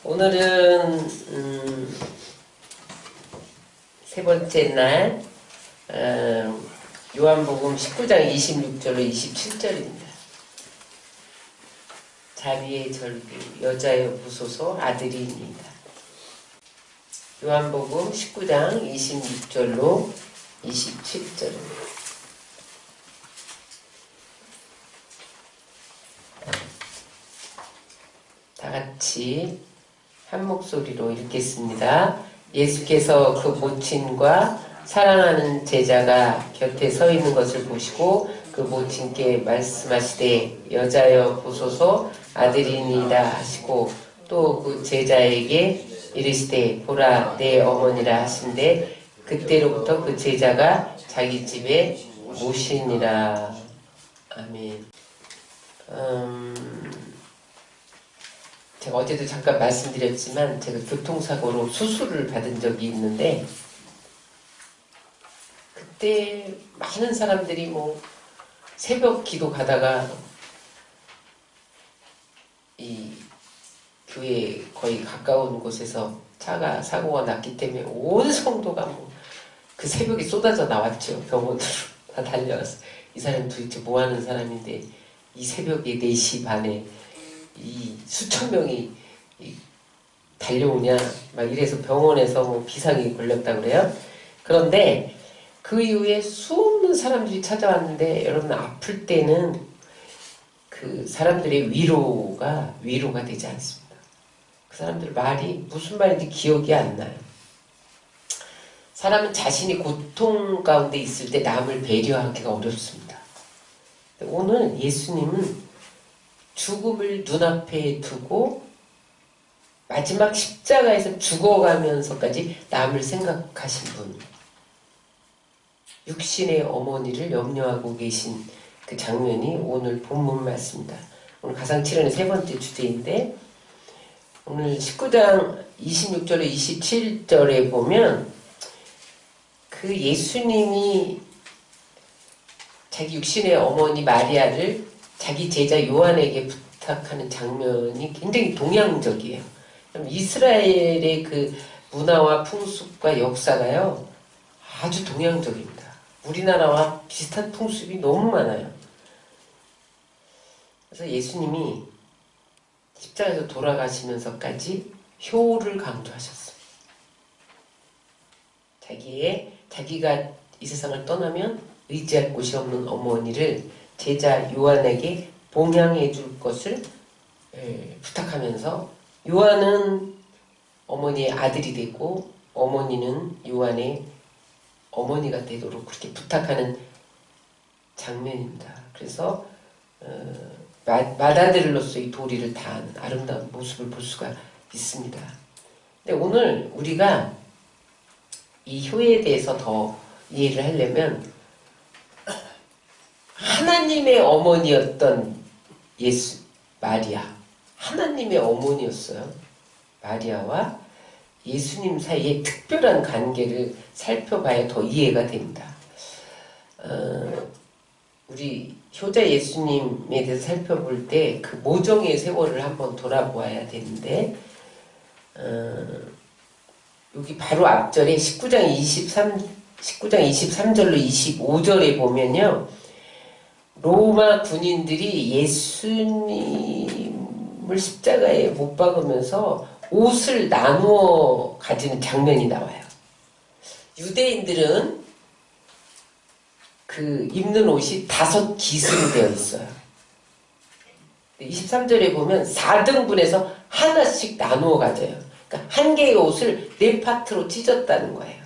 오늘은 세 번째 날 요한복음 19장 26절로 27절입니다. 자비의 절규 여자여 부소서 아들이니이다. 요한복음 19장 26절로 27절입니다. 다 같이 한 목소리로 읽겠습니다. 예수께서 그 모친과 사랑하는 제자가 곁에 서 있는 것을 보시고 그 모친께 말씀하시되 여자여 보소서 아들이니이다 하시고 또 그 제자에게 이르시되 보라 내 어머니라 하신대 그때로부터 그 제자가 자기 집에 모시니라. 아멘. 제가 어제도 잠깐 말씀드렸지만 제가 교통사고로 수술을 받은 적이 있는데 그때 많은 사람들이 새벽 기도 가다가 이 교회 거의 가까운 곳에서 차가 사고가 났기 때문에 온 성도가 그 새벽에 쏟아져 나왔죠. 병원으로 다 달려와서 이 사람이 도대체 뭐하는 사람인데 이 새벽에 4시 반에 이 수천 명이 달려오냐 막 이래서 병원에서 비상이 걸렸다 그래요. 그런데 그 이후에 수없는 사람들이 찾아왔는데 여러분 아플 때는 그 사람들의 위로가 되지 않습니다. 그 사람들 말이 무슨 말인지 기억이 안 나요. 사람은 자신이 고통 가운데 있을 때 남을 배려하기가 어렵습니다. 오늘 예수님은 죽음을 눈앞에 두고 마지막 십자가에서 죽어가면서까지 남을 생각하신 분, 육신의 어머니를 염려하고 계신 그 장면이 오늘 본문 말씀입니다. 오늘 가상칠언의 세 번째 주제인데 오늘 19장 26절에 27절에 보면 그 예수님이 자기 육신의 어머니 마리아를 자기 제자 요한에게 부탁하는 장면이 굉장히 동양적이에요. 이스라엘의 그 문화와 풍습과 역사가요 아주 동양적입니다. 우리나라와 비슷한 풍습이 너무 많아요. 그래서 예수님이 십자가에서 돌아가시면서까지 효를 강조하셨어요. 자기가 이 세상을 떠나면 의지할 곳이 없는 어머니를 제자 요한에게 봉양해 줄 것을 부탁하면서 요한은 어머니의 아들이 되고 어머니는 요한의 어머니가 되도록 그렇게 부탁하는 장면입니다. 그래서 맏아들로서의 도리를 다한 아름다운 모습을 볼 수가 있습니다. 근데 오늘 우리가 이 효에 대해서 더 이해를 하려면 하나님의 어머니였던 예수 마리아, 하나님의 어머니였어요. 마리아와 예수님 사이의 특별한 관계를 살펴봐야 더 이해가 됩니다. 우리 효자 예수님에 대해서 살펴볼 때 그 모정의 세월을 한번 돌아보아야 되는데 여기 바로 앞절에 19장 23절로 25절에 보면요. 로마 군인들이 예수님을 십자가에 못 박으면서 옷을 나누어 가지는 장면이 나와요. 유대인들은 그 입는 옷이 5기스로 되어 있어요. 23절에 보면 4등분해서 하나씩 나누어 가져요. 그러니까 한 개의 옷을 4파트로 찢었다는 거예요.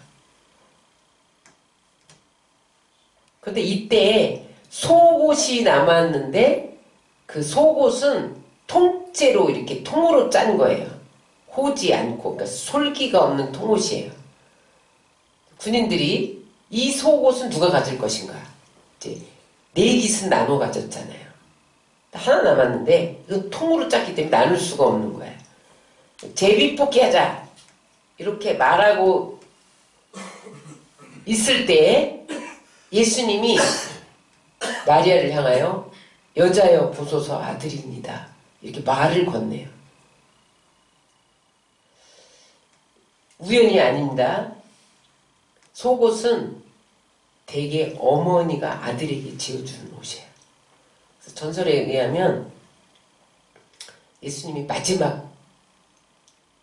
그런데 이때 속옷이 남았는데 그 속옷은 통째로 이렇게 통으로 짠 거예요. 호지 않고, 그러니까 솔기가 없는 통옷이에요. 군인들이 이 속옷은 누가 가질 것인가? 이제 4깃은 나눠 가졌잖아요. 하나 남았는데 이건 통으로 짰기 때문에 나눌 수가 없는 거예요. 제비뽑기 하자 이렇게 말하고 있을 때 예수님이 마리아를 향하여 여자여 보소서 아들입니다 이렇게 말을 건네요. 우연이 아닙니다. 속옷은 대개 어머니가 아들에게 지어주는 옷이에요. 그래서 전설에 의하면 예수님이 마지막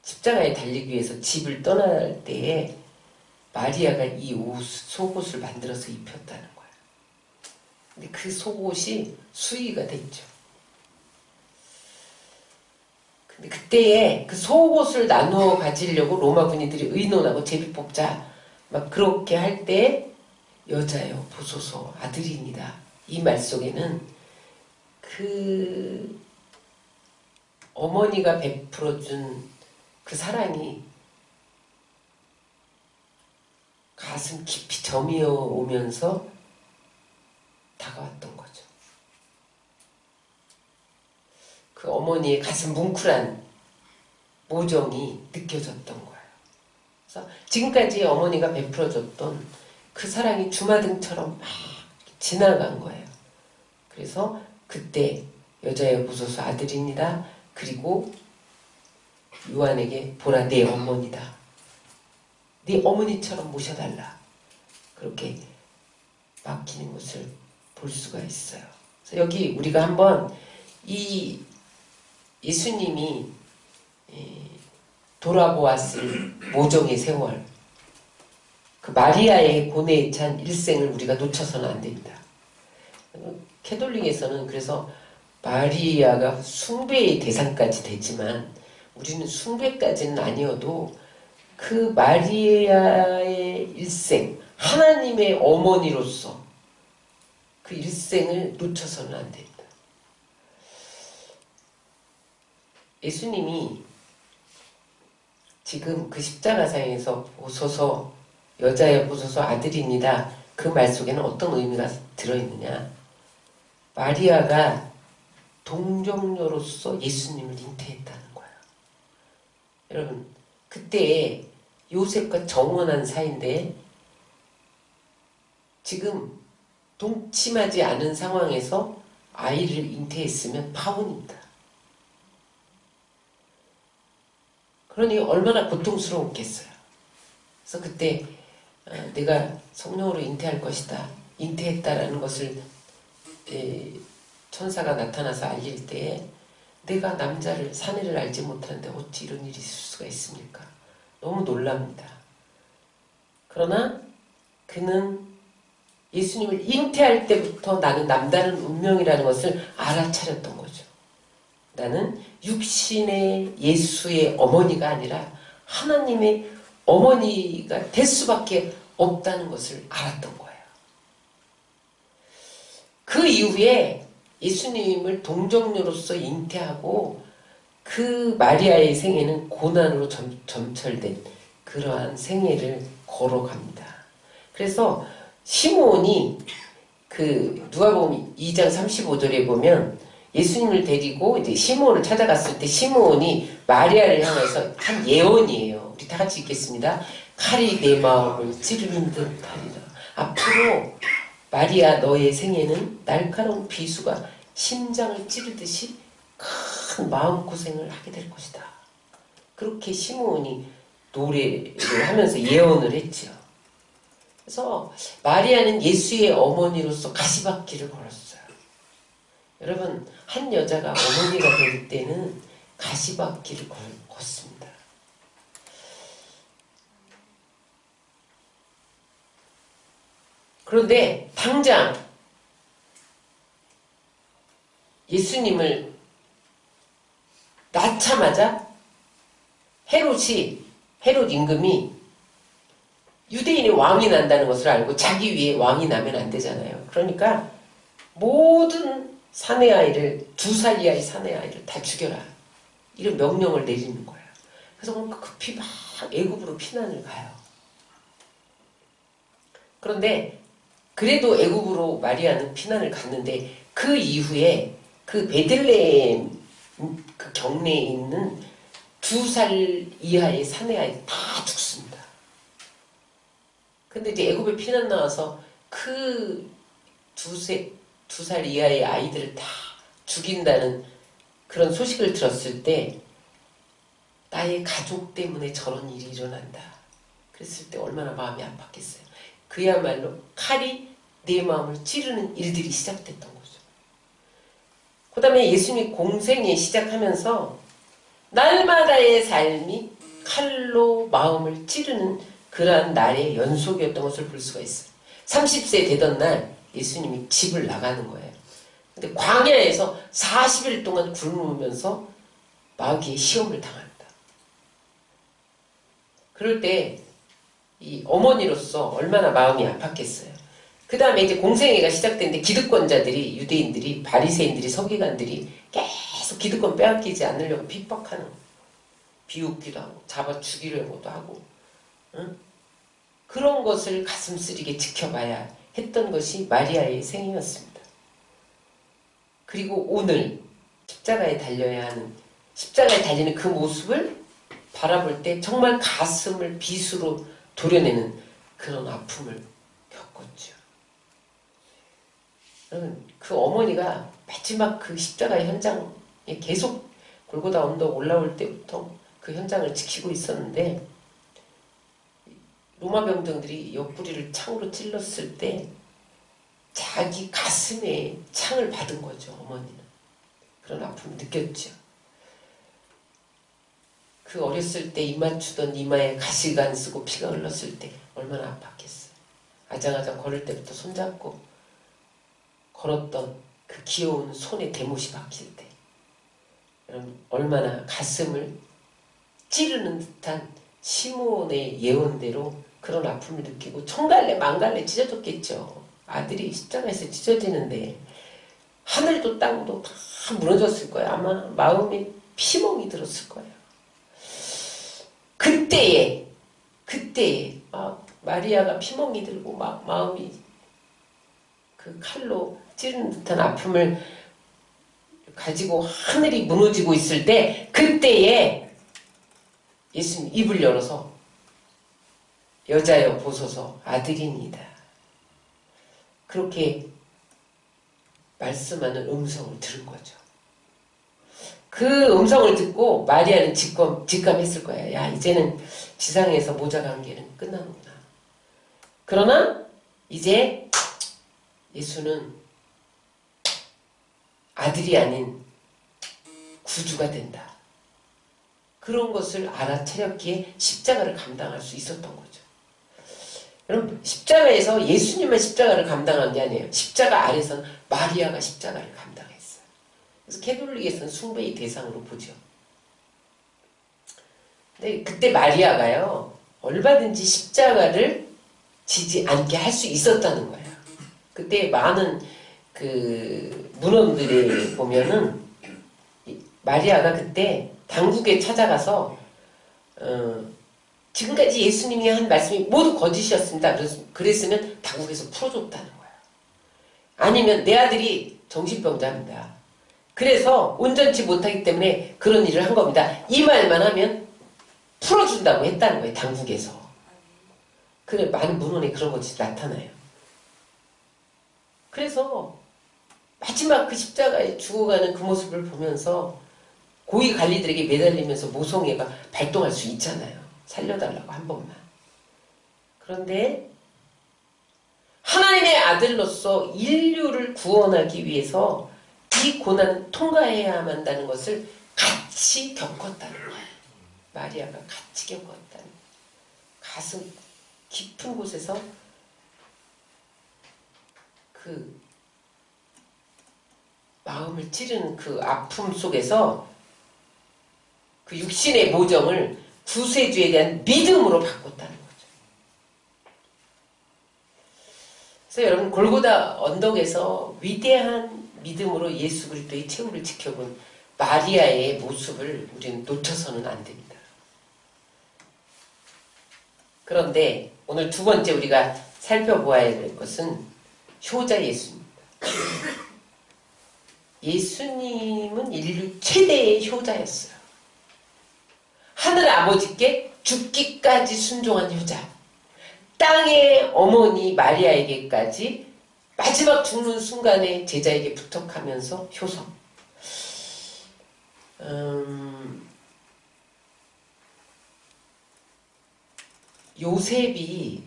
십자가에 달리기 위해서 집을 떠날 때에 마리아가 이 속옷을 만들어서 입혔다는 거예요. 근데 그 속옷이 수의가 됐죠. 근데 그때에 그 속옷을 나누어 가지려고 로마 군인들이 의논하고 제비 뽑자 막 그렇게 할 때 여자여 보소서 아들입니다. 이 말 속에는 그 어머니가 베풀어준 그 사랑이 가슴 깊이 저미어 오면서 다가왔던 거죠. 그 어머니의 가슴 뭉클한 모정이 느껴졌던 거예요. 그래서 지금까지 어머니가 베풀어줬던 그 사랑이 주마등처럼 막 지나간 거예요. 그래서 그때 여자여 보소서 아들입니다. 그리고 요한에게 보라 내 어머니다. 네 어머니처럼 모셔달라. 그렇게 맡기는 것을 볼 수가 있어요. 그래서 여기 우리가 한번 이 예수님이 돌아보았을 모정의 세월, 그 마리아의 고뇌에 찬 일생을 우리가 놓쳐서는 안 됩니다. 캐톨릭에서는 그래서 마리아가 숭배의 대상까지 되지만 우리는 숭배까지는 아니어도 그 마리아의 일생, 하나님의 어머니로서 그 일생을 놓쳐서는 안 됩니다. 예수님이 지금 그 십자가상에서 보소서 여자여 보소서 아들입니다. 그 말 속에는 어떤 의미가 들어있느냐. 마리아가 동정녀로서 예수님을 잉태했다는 거예요. 여러분 그때 요셉과 정원한 사이인데 지금 동침하지 않은 상황에서 아이를 잉태했으면 파혼입니다. 그러니 얼마나 고통스러웠겠어요. 그래서 그때 내가 성령으로 잉태할 것이다. 잉태했다라는 것을 천사가 나타나서 알릴 때에 내가 남자를 사내를 알지 못하는데 어찌 이런 일이 있을 수가 있습니까? 너무 놀랍니다. 그러나 그는 예수님을 잉태할 때부터 나는 남다른 운명이라는 것을 알아차렸던 거죠. 나는 육신의 예수의 어머니가 아니라 하나님의 어머니가 될 수밖에 없다는 것을 알았던 거예요. 그 이후에 예수님을 동정녀로서 잉태하고 그 마리아의 생애는 고난으로 점철된 그러한 생애를 걸어갑니다. 그래서 시므온이 그 누가복음 2장 35절에 보면 예수님을 데리고 이제 시므온을 찾아갔을 때 시므온이 마리아를 향해서 한 예언이에요. 우리 다 같이 읽겠습니다. 칼이 내 마음을 찌르는 듯 하리라. 앞으로 마리아 너의 생애는 날카로운 비수가 심장을 찌르듯이 큰 마음고생을 하게 될 것이다. 그렇게 시므온이 노래를 하면서 예언을 했죠. 그래서 마리아는 예수의 어머니로서 가시밭길을 걸었어요. 여러분 한 여자가 어머니가 될 때는 가시밭길을 걷습니다. 그런데 당장 예수님을 낳자마자 헤롯 임금이 유대인의 왕이 난다는 것을 알고 자기 위에 왕이 나면 안 되잖아요. 그러니까 모든 사내아이를 2살 이하의 사내아이를 다 죽여라. 이런 명령을 내리는 거예요. 그래서 급히 막 애굽으로 피난을 가요. 그런데 그래도 애굽으로 마리아는 피난을 갔는데 그 이후에 그 베들레헴 그 경내에 있는 2살 이하의 사내아이 다 죽습니다. 근데 이제 애굽에 피난 나와서 그 2살 이하의 아이들을 다 죽인다는 그런 소식을 들었을 때 나의 가족 때문에 저런 일이 일어난다. 그랬을 때 얼마나 마음이 아팠겠어요. 그야말로 칼이 내 마음을 찌르는 일들이 시작됐던 거죠. 그 다음에 예수님이 공생에 시작하면서 날마다의 삶이 칼로 마음을 찌르는 그러한 날의 연속이었던 것을 볼 수가 있어요. 30세 되던 날 예수님이 집을 나가는 거예요. 근데 광야에서 40일 동안 굶으면서 마귀의 시험을 당합니다. 그럴 때 이 어머니로서 얼마나 마음이 아팠겠어요. 그 다음에 이제 공생애가 시작됐는데 기득권자들이, 유대인들이, 바리새인들이, 서기관들이 계속 기득권 빼앗기지 않으려고 핍박하는 거예요. 비웃기도 하고 잡아 죽이려고도 하고, 응? 그런 것을 가슴 쓰리게 지켜봐야 했던 것이 마리아의 생이었습니다. 그리고 오늘 십자가에 달려야 하는, 십자가에 달리는 그 모습을 바라볼 때 정말 가슴을 빗으로 도려내는 그런 아픔을 겪었죠. 그 어머니가 마지막 그 십자가의 현장에 계속 골고다 언덕 올라올 때부터 그 현장을 지키고 있었는데, 로마 병정들이 옆구리를 창으로 찔렀을 때 자기 가슴에 창을 받은 거죠. 어머니는 그런 아픔을 느꼈죠. 그 어렸을 때 입맞추던 이마에 가시관 쓰고 피가 흘렀을 때 얼마나 아팠겠어요. 아장아장 걸을 때부터 손잡고 걸었던 그 귀여운 손에 대못이 박힐 때 얼마나 가슴을 찌르는 듯한 시므온의 예언대로 그런 아픔을 느끼고 총갈래 망갈래 찢어졌겠죠. 아들이 십자가에서 찢어지는데 하늘도 땅도 다 무너졌을 거예요. 아마 마음에 피멍이 들었을 거예요. 그때에 막 마리아가 피멍이 들고 막 마음이 그 칼로 찌르는 듯한 아픔을 가지고 하늘이 무너지고 있을 때, 그때에 예수님 입을 열어서 여자여 보소서 아들이니이다. 그렇게 말씀하는 음성을 들은 거죠. 그 음성을 듣고 마리아는 직감했을 거야. 야, 이제는 지상에서 모자 관계는 끝나는구나. 그러나 이제 예수는 아들이 아닌 구주가 된다. 그런 것을 알아차렸기에 십자가를 감당할 수 있었던 거죠. 여러분, 십자가에서 예수님만 십자가를 감당한 게 아니에요. 십자가 아래서는 마리아가 십자가를 감당했어요. 그래서 캐톨릭에서는 숭배의 대상으로 보죠. 근데 그때 마리아가요, 얼마든지 십자가를 지지 않게 할 수 있었다는 거예요. 그때 많은 그 문헌들에 보면은 마리아가 그때 당국에 찾아가서 지금까지 예수님이 한 말씀이 모두 거짓이었습니다. 그랬으면 당국에서 풀어줬다는 거예요. 아니면 내 아들이 정신병자입니다. 그래서 온전치 못하기 때문에 그런 일을 한 겁니다. 이 말만 하면 풀어준다고 했다는 거예요. 당국에서. 그래, 많은 문헌에 그런 것이 나타나요. 그래서 마지막 그 십자가에 죽어가는 그 모습을 보면서 고위 관리들에게 매달리면서 모성애가 발동할 수 있잖아요. 살려달라고 한 번만. 그런데 하나님의 아들로서 인류를 구원하기 위해서 이 고난을 통과해야만 한다는 것을 같이 겪었다는 거예요. 마리아가 같이 겪었다는, 가슴 깊은 곳에서 그 마음을 찌르는 그 아픔 속에서 그 육신의 모정을 구세주에 대한 믿음으로 바꿨다는 거죠. 그래서 여러분, 골고다 언덕에서 위대한 믿음으로 예수 그리스도의 최후를 지켜본 마리아의 모습을 우리는 놓쳐서는 안 됩니다. 그런데 오늘 두 번째 우리가 살펴보아야 될 것은 효자 예수입니다. 예수님은 인류 최대의 효자였어요. 하늘 아버지께 죽기까지 순종한 효자, 땅의 어머니 마리아에게까지 마지막 죽는 순간에 제자에게 부탁하면서 효성. 요셉이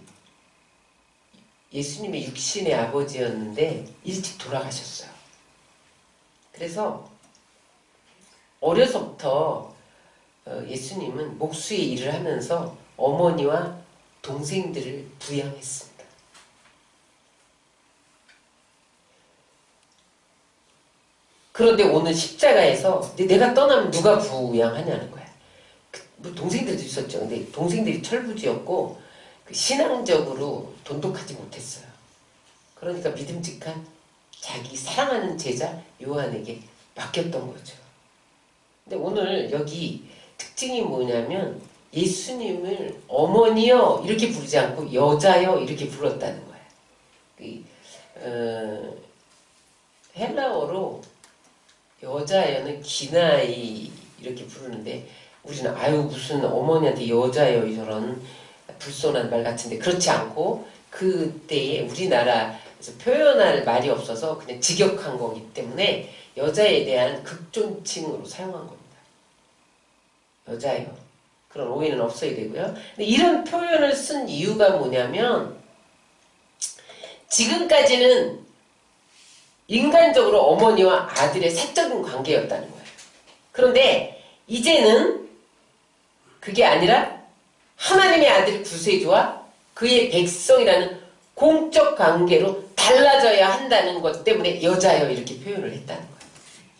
예수님의 육신의 아버지였는데 일찍 돌아가셨어요. 그래서 어려서부터 예수님은 목수의 일을 하면서 어머니와 동생들을 부양했습니다. 그런데 오늘 십자가에서 내가 떠나면 누가 부양하냐는 거야. 뭐 동생들도 있었죠. 근데 동생들이 철부지였고 신앙적으로 돈독하지 못했어요. 그러니까 믿음직한 자기 사랑하는 제자 요한에게 맡겼던 거죠. 근데 오늘 여기 특징이 뭐냐면 예수님을 어머니요 이렇게 부르지 않고 여자요 이렇게 불렀다는 거예요. 헬라어로 여자여는 기나이 이렇게 부르는데 우리는 아유 무슨 어머니한테 여자여 저런 불손한 말 같은데 그렇지 않고 그때에 우리나라에서 표현할 말이 없어서 그냥 직역한 거기 때문에 여자에 대한 극존칭으로 사용한 겁니다. 여자예요. 그런 오해는 없어야 되고요. 근데 이런 표현을 쓴 이유가 뭐냐면 지금까지는 인간적으로 어머니와 아들의 사적인 관계였다는 거예요. 그런데 이제는 그게 아니라 하나님의 아들 구세주와 그의 백성이라는 공적 관계로 달라져야 한다는 것 때문에 여자여 이렇게 표현을 했다는 거예요.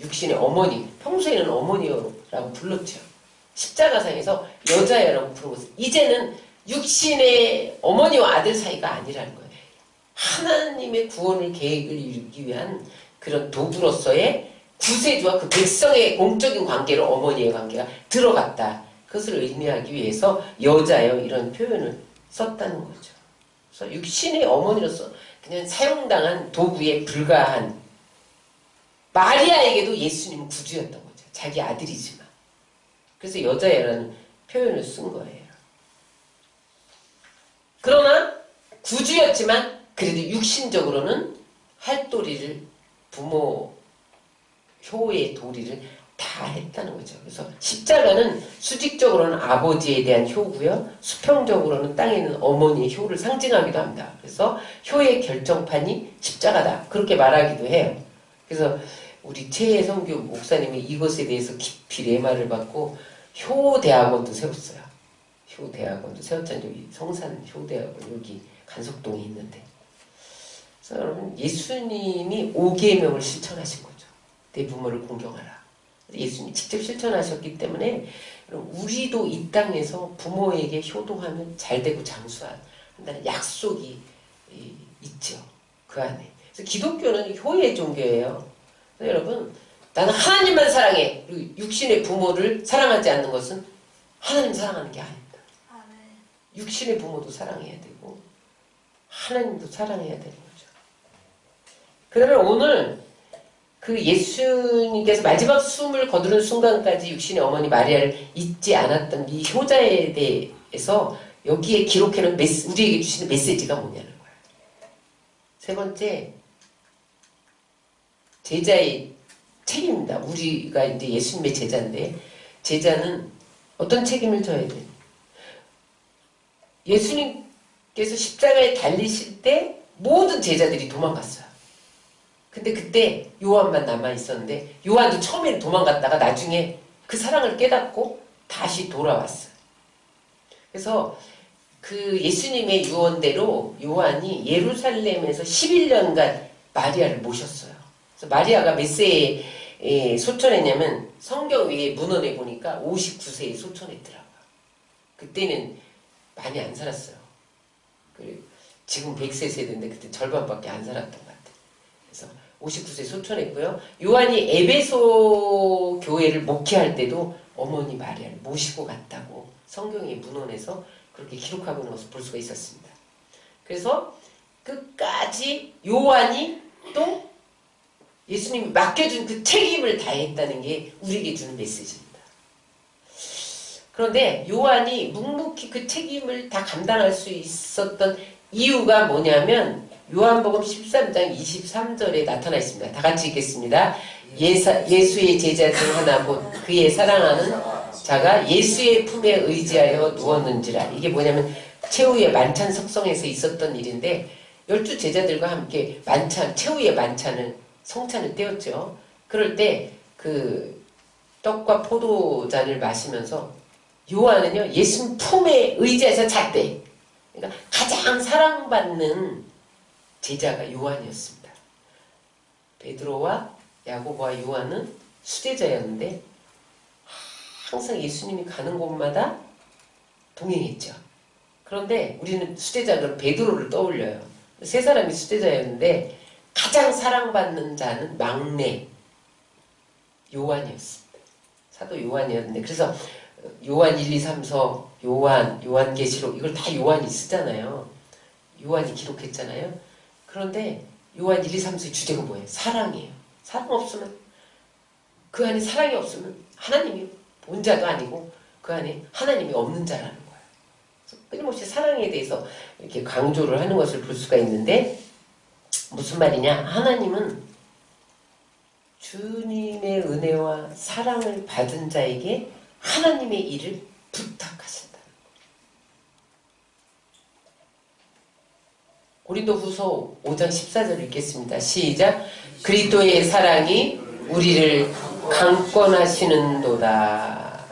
육신의 어머니, 평소에는 어머니라고 불렀죠. 십자가상에서 여자여라고 부른 것은 이제는 육신의 어머니와 아들 사이가 아니라는 거예요. 하나님의 구원을 계획을 이루기 위한 그런 도구로서의 구세주와 그 백성의 공적인 관계로 어머니의 관계가 들어갔다. 그것을 의미하기 위해서 여자여 이런 표현을 썼다는 거죠. 그래서 육신의 어머니로서 그냥 사용당한 도구에 불과한 마리아에게도 예수님은 구주였던 거죠. 자기 아들이지만. 그래서 여자여라는 표현을 쓴 거예요. 그러나 구주였지만 그래도 육신적으로는 할도리를 부모 효의 도리를 다 했다는 거죠. 그래서 십자가는 수직적으로는 아버지에 대한 효고요. 수평적으로는 땅에 있는 어머니의 효를 상징하기도 합니다. 그래서 효의 결정판이 십자가다. 그렇게 말하기도 해요. 그래서 우리 최성규 목사님이 이것에 대해서 깊이 레마를 받고 효대학원도 세웠어요. 효대학원도 세웠잖아요. 여기 성산 효대학원 여기 간석동에 있는데. 그래서 여러분 예수님이 5계명을 실천하신 거죠. 내 부모를 공경하라. 예수님이 직접 실천하셨기 때문에 우리도 이 땅에서 부모에게 효도하면 잘되고 장수한다는 약속이 있죠. 그 안에. 그래서 기독교는 효의 종교예요. 그래서 여러분 나는 하나님만 사랑해. 그리고 육신의 부모를 사랑하지 않는 것은 하나님 사랑하는 게 아닙니다. 육신의 부모도 사랑해야 되고 하나님도 사랑해야 되는 거죠. 그러면 오늘 그 예수님께서 마지막 숨을 거두는 순간까지 육신의 어머니 마리아를 잊지 않았던 이 효자에 대해서 여기에 기록해놓은 우리에게 주시는 메시지가 뭐냐는 거예요. 세 번째, 제자의 책임입니다. 우리가 이제 예수님의 제자인데 제자는 어떤 책임을 져야 돼요? 예수님께서 십자가에 달리실 때 모든 제자들이 도망갔어요. 근데 그때 요한만 남아있었는데 요한도 처음에는 도망갔다가 나중에 그 사랑을 깨닫고 다시 돌아왔어요. 그래서 그 예수님의 유언대로 요한이 예루살렘에서 11년간 마리아를 모셨어요. 그래서 마리아가 몇 세에 소천했냐면 성경 위에 문헌에 보니까 59세에 소천했더라고요. 그때는 많이 안 살았어요. 지금 100세 세대인데 그때 절반밖에 안 살았던 것 같아요. 그래서 59세 소천했고요. 요한이 에베소 교회를 목회할 때도 어머니 마리아를 모시고 갔다고 성경의 문헌에서 그렇게 기록하고 있는 것을 볼 수가 있었습니다. 그래서 끝까지 요한이 또 예수님이 맡겨준 그 책임을 다했다는 게 우리에게 주는 메시지입니다. 그런데 요한이 묵묵히 그 책임을 다 감당할 수 있었던 이유가 뭐냐면 요한복음 13장 23절에 나타나 있습니다. 다 같이 읽겠습니다. 예수의 제자 중 하나 곧 그의 사랑하는 자가 예수의 품에 의지하여 누웠는지라. 이게 뭐냐면 최후의 만찬 석성에서 있었던 일인데 12제자들과 함께 최후의 만찬을 성찬을 떼었죠. 그럴 때 그 떡과 포도잔을 마시면서 요한은요 예수님 품에 의지해서 잤대. 그러니까 가장 사랑받는 제자가 요한이었습니다. 베드로와 야고보와 요한은 수제자였는데 항상 예수님이 가는 곳마다 동행했죠. 그런데 우리는 수제자로 베드로를 떠올려요. 세 사람이 수제자였는데 가장 사랑받는 자는 막내 요한이었습니다. 사도 요한이었는데 그래서 요한 1, 2, 3, 서 요한계시록 이걸 다 요한이 쓰잖아요. 요한이 기록했잖아요. 그런데 요한 1, 2, 3, 서의 주제가 뭐예요? 사랑이에요. 사랑 없으면 그 안에 사랑이 없으면 하나님이 본 자도 아니고 그 안에 하나님이 없는 자라는 거예요. 그래서 끊임없이 사랑에 대해서 이렇게 강조를 하는 것을 볼 수가 있는데 무슨 말이냐? 하나님은 주님의 은혜와 사랑을 받은 자에게 하나님의 일을 부탁하신다. 고린도후서 5장 14절 읽겠습니다. 시작. 그리스도의 사랑이 우리를 강권하시는도다.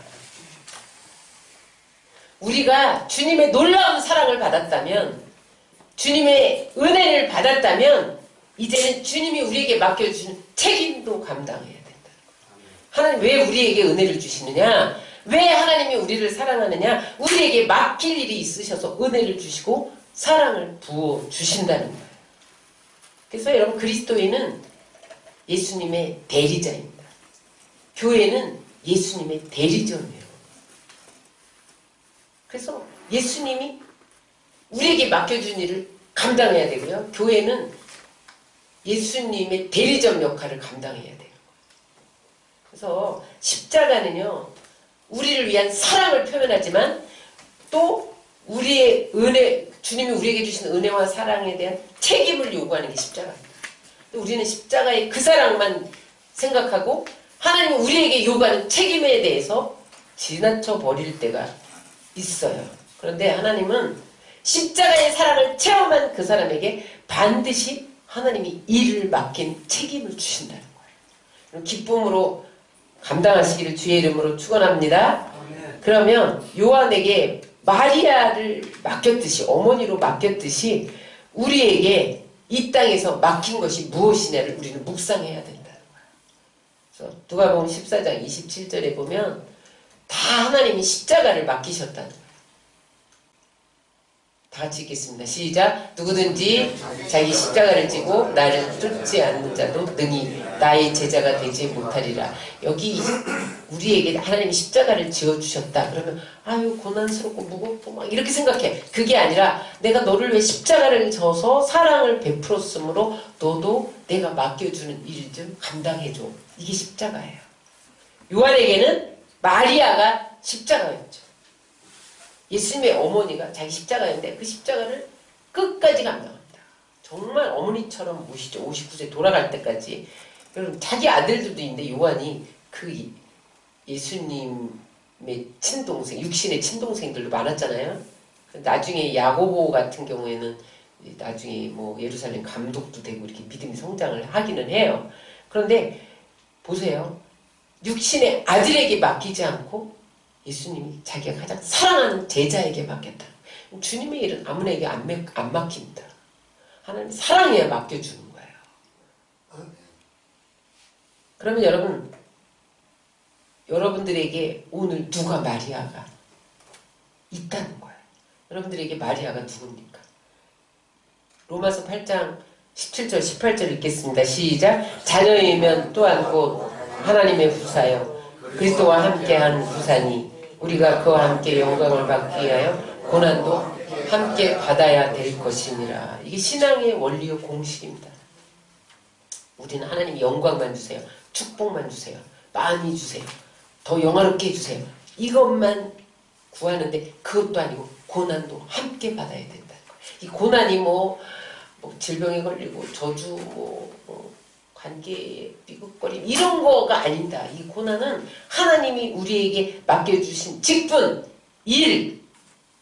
우리가 주님의 놀라운 사랑을 받았다면, 주님의 은혜를 받았다면 이제는 주님이 우리에게 맡겨주시는 책임도 감당해야 된다는 거예요. 하나님 왜 우리에게 은혜를 주시느냐? 왜 하나님이 우리를 사랑하느냐? 우리에게 맡길 일이 있으셔서 은혜를 주시고 사랑을 부어주신다는 거예요. 그래서 여러분 그리스도인은 예수님의 대리자입니다. 교회는 예수님의 대리점이에요. 그래서 예수님이 우리에게 맡겨준 일을 감당해야 되고요. 교회는 예수님의 대리점 역할을 감당해야 돼요. 그래서 십자가는요, 우리를 위한 사랑을 표현하지만 또 우리의 은혜, 주님이 우리에게 주신 은혜와 사랑에 대한 책임을 요구하는 게 십자가입니다. 우리는 십자가의 그 사랑만 생각하고 하나님은 우리에게 요구하는 책임에 대해서 지나쳐 버릴 때가 있어요. 그런데 하나님은 십자가의 사랑을 체험한 그 사람에게 반드시 하나님이 일을 맡긴 책임을 주신다는 거예요. 기쁨으로 감당하시기를 주의 이름으로 축원합니다. 그러면 요한에게 마리아를 맡겼듯이 어머니로 맡겼듯이 우리에게 이 땅에서 맡긴 것이 무엇이냐를 우리는 묵상해야 된다는 거예요. 그래서 누가복음 14장 27절에 보면 다 하나님이 십자가를 맡기셨다는 거예요. 다 같이 읽겠습니다. 시작. 누구든지 자기 십자가를 지고 나를 쫓지 않는 자도 능히 나의 제자가 되지 못하리라. 여기 우리에게 하나님이 십자가를 지어주셨다. 그러면 아유 고난스럽고 무겁고 막 이렇게 생각해. 그게 아니라 내가 너를 위해 십자가를 져서 사랑을 베풀었으므로 너도 내가 맡겨주는 일 좀 감당해줘. 이게 십자가예요. 요한에게는 마리아가 십자가였죠. 예수님의 어머니가 자기 십자가였는데 그 십자가를 끝까지 감당합니다. 정말 어머니처럼 모시죠. 59세 돌아갈 때까지. 여러분 자기 아들들도 있는데 요한이 그 예수님의 친동생, 육신의 친동생들도 많았잖아요. 나중에 야고보 같은 경우에는 나중에 뭐 예루살렘 감독도 되고 이렇게 믿음의 성장을 하기는 해요. 그런데 보세요. 육신의 아들에게 맡기지 않고 예수님이 자기가 가장 사랑하는 제자에게 맡겼다. 주님의 일은 아무에게 안 맡깁니다. 하나님 사랑에 맡겨주는 거예요. 그러면 여러분들에게 오늘 누가 마리아가 있다는 거예요. 여러분들에게 마리아가 누굽니까? 로마서 8장 17절 18절 읽겠습니다. 시작. 자녀이면 또한 곧 하나님의 후사여 그리스도와 함께한 후사니 우리가 그와 함께 영광을 받기 위하여 고난도 함께 받아야 될 것이니라. 이게 신앙의 원리의 공식입니다. 우리는 하나님 영광만 주세요. 축복만 주세요. 많이 주세요. 더 영화롭게 해주세요. 이것만 구하는데 그것도 아니고 고난도 함께 받아야 된다는 거예요. 이 고난이 뭐 질병에 걸리고 저주 관계 비극거림 이런 거가 아닙니다. 이 고난은 하나님이 우리에게 맡겨주신 직분, 일,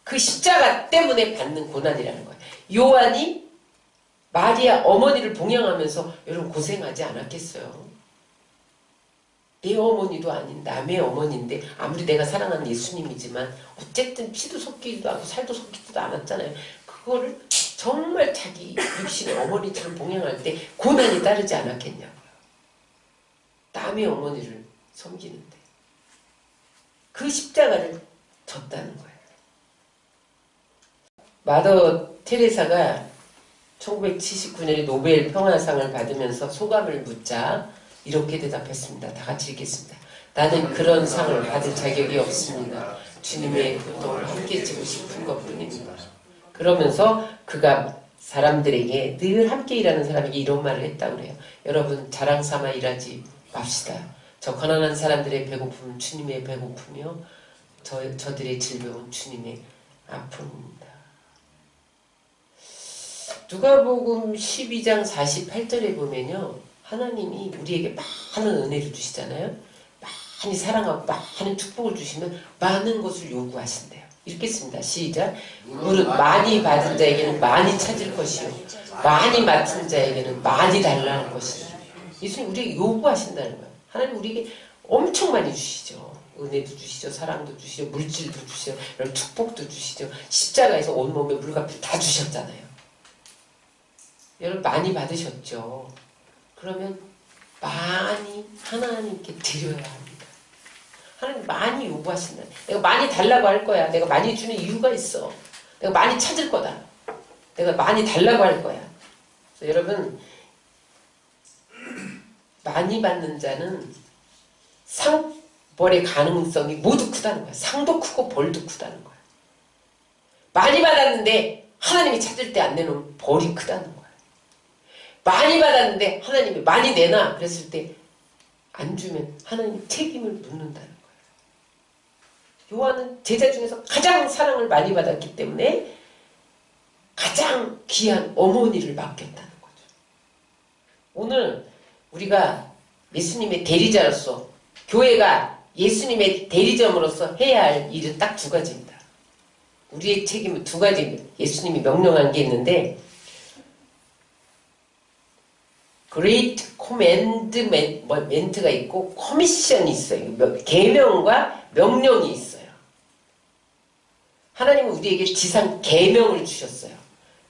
그 십자가 때문에 받는 고난이라는 거예요. 요한이 마리아 어머니를 봉양하면서 여러분 고생하지 않았겠어요? 내 어머니도 아닌 남의 어머니인데 아무리 내가 사랑하는 예수님이지만 어쨌든 피도 섞이지도 않고 살도 섞이지도 않았잖아요. 그거를 정말 자기 육신의 어머니처럼 봉양할 때 고난이 따르지 않았겠냐고요. 남의 어머니를 섬기는데 그 십자가를 졌다는 거예요. 마더 테레사가 1979년에 노벨 평화상을 받으면서 소감을 묻자 이렇게 대답했습니다. 다 같이 읽겠습니다. 나는 그런 상을 받을 자격이 없습니다. 주님의 고통을 함께 지고 싶은 것뿐입니다. 그러면서 그가 사람들에게 늘 함께 일하는 사람에게 이런 말을 했다고 그래요. 여러분 자랑 삼아 일하지 맙시다. 저 가난한 사람들의 배고픔은 주님의 배고픔이요. 저들의 질병은 주님의 아픔입니다. 누가복음 12장 48절에 보면요. 하나님이 우리에게 많은 은혜를 주시잖아요. 많이 사랑하고 많은 축복을 주시면 많은 것을 요구하신대요. 읽겠습니다. 시작. 무릇 많이 받은 자에게는 많이 찾을 것이요. 많이 맡은 자에게는 많이 달라는 것이니. 예수님 우리에게 요구하신다는 거예요. 하나님 우리에게 엄청 많이 주시죠. 은혜도 주시죠. 사랑도 주시죠. 물질도 주시죠. 이런 축복도 주시죠. 십자가에서 온몸에 물값을 다 주셨잖아요. 여러분 많이 받으셨죠. 그러면 많이 하나님께 드려야 합니다. 하나님 많이 요구하신다. 내가 많이 달라고 할 거야. 내가 많이 주는 이유가 있어. 내가 많이 찾을 거다. 내가 많이 달라고 할 거야. 그래서 여러분 많이 받는 자는 상벌의 가능성이 모두 크다는 거야. 상도 크고 벌도 크다는 거야. 많이 받았는데 하나님이 찾을 때 안 내놓으면 벌이 크다는 거야. 많이 받았는데 하나님이 많이 내놔 그랬을 때 안 주면 하나님 책임을 묻는다는 거예요. 요한은 제자 중에서 가장 사랑을 많이 받았기 때문에 가장 귀한 어머니를 맡겼다는 거죠. 오늘 우리가 예수님의 대리자로서 교회가 예수님의 대리점으로서 해야 할 일은 딱 두 가지입니다. 우리의 책임은 두 가지입니다. 예수님이 명령한 게 있는데 Great Commandment가 있고 커미션이 있어요. 계명과 명령이 있어요. 하나님은 우리에게 지상 계명을 주셨어요.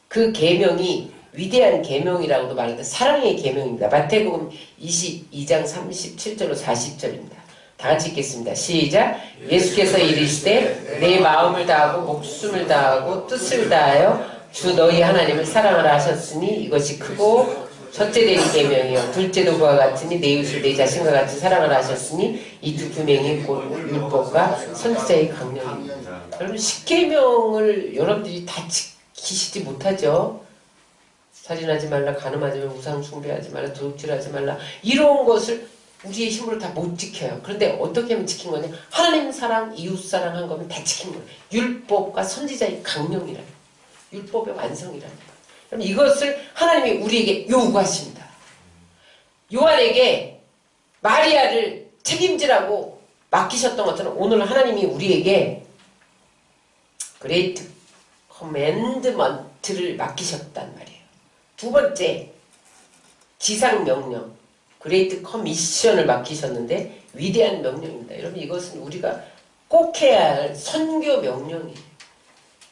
그 계명이 위대한 계명이라고도 말하는데 사랑의 계명입니다. 마태복음 22장 37절로 40절입니다. 다 같이 읽겠습니다. 시작. 예수께서 이르시되 내 마음을 다하고 목숨을 다하고 뜻을 다하여 주 너희 하나님을 사랑하라 하셨으니 이것이 크고 첫째 되는 계명이요 둘째도 그와 같으니 내 이웃을 내 자신과 같이 사랑하라 하셨으니 이 두 계명이 곧 율법과 선지자의 강령입니다. 여러분 10계명을 여러분들이 다 지키시지 못하죠. 살인하지 말라, 간음하지 말라, 우상 숭배하지 말라, 도둑질하지 말라 이런 것을 우리의 힘으로 다 못 지켜요. 그런데 어떻게 하면 지킨 거냐? 하나님 사랑, 이웃 사랑 한 거면 다 지킨 거예요. 율법과 선지자의 강령이라는 거예요. 율법의 완성이라는 거예요. 그럼 이것을 하나님이 우리에게 요구하십니다. 요한에게 마리아를 책임지라고 맡기셨던 것처럼 오늘 하나님이 우리에게 그레이트 커맨드먼트를 맡기셨단 말이에요. 두 번째 지상명령 그레이트 커미션을 맡기셨는데 위대한 명령입니다. 여러분 이것은 우리가 꼭 해야 할 선교 명령이에요.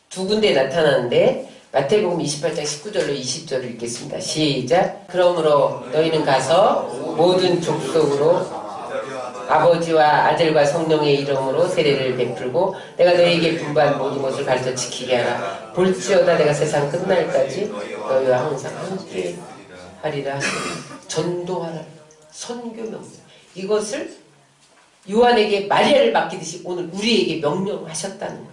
두 군데 나타나는데 마태복음 28장 19절로 20절을 읽겠습니다. 시작. 그러므로 너희는 가서 모든 족속으로 아버지와 아들과 성령의 이름으로 세례를 베풀고 내가 너희에게 분부한 모든 것을 가르쳐 지키게 하라. 볼지어다 내가 세상 끝날까지 너희와 항상 함께 하리라. 전도하라. 선교명령. 이것을 요한에게 마리아를 맡기듯이 오늘 우리에게 명령하셨다는 거예요.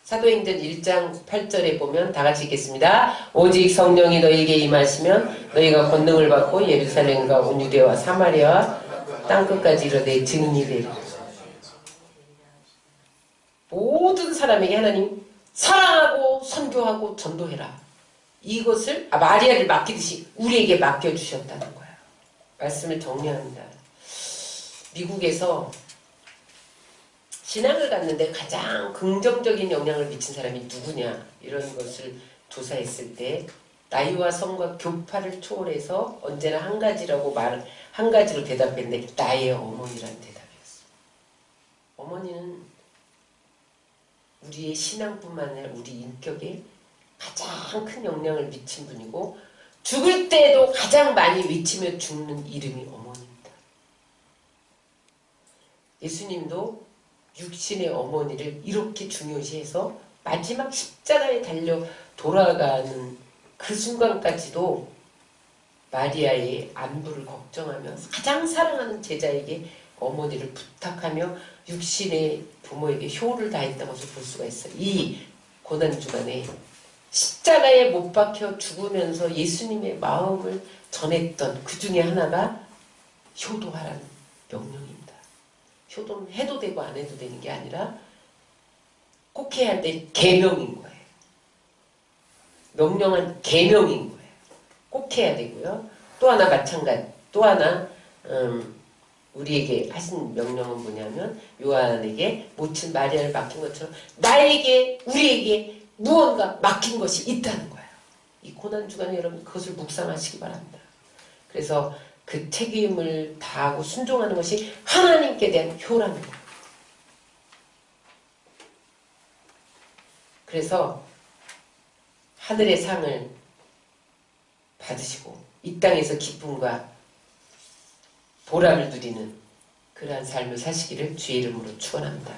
사도행전 1장 8절에 보면 다 같이 읽겠습니다. 오직 성령이 너희에게 임하시면 너희가 권능을 받고 예루살렘과 온 유대와 사마리아와 땅끝까지 이르러 내 증인이 되리라. 모든 사람에게 하나님 사랑하고 선교하고 전도해라. 이것을 마리아를 맡기듯이 우리에게 맡겨주셨다는 거예요. 말씀을 정리합니다. 미국에서 신앙을 갖는데 가장 긍정적인 영향을 미친 사람이 누구냐 이런 것을 조사했을 때 나이와 성과 교파를 초월해서 언제나 한 가지라고 한 가지로 대답했는데 나의 어머니라는 대답이었어. 어머니는 우리의 신앙뿐만 아니라 우리 인격에 가장 큰 영향을 미친 분이고 죽을 때에도 가장 많이 외치며 죽는 이름이 어머니입니다. 예수님도 육신의 어머니를 이렇게 중요시해서 마지막 십자가에 달려 돌아가는 그 순간까지도 마리아의 안부를 걱정하며 가장 사랑하는 제자에게 어머니를 부탁하며 육신의 부모에게 효를 다했다고 볼 수가 있어요. 이 고난주간에 십자가에 못 박혀 죽으면서 예수님의 마음을 전했던 그 중에 하나가 효도하라는 명령입니다. 효도는 해도 되고 안 해도 되는 게 아니라 꼭 해야 할 때 계명인 거예요. 명령한 계명인 거예요. 꼭 해야 되고요. 또 하나 마찬가지, 또 하나 우리에게 하신 명령은 뭐냐면 요한에게 모친 마리아를 맡긴 것처럼 나에게 우리에게 무언가 맡긴 것이 있다는 거예요. 이 고난주간에 여러분 그것을 묵상하시기 바랍니다. 그래서 그 책임을 다하고 순종하는 것이 하나님께 대한 효라는 거예요. 그래서 하늘의 상을 받으시고 이 땅에서 기쁨과 보람을 누리는 그러한 삶을 사시기를 주의 이름으로 축원합니다.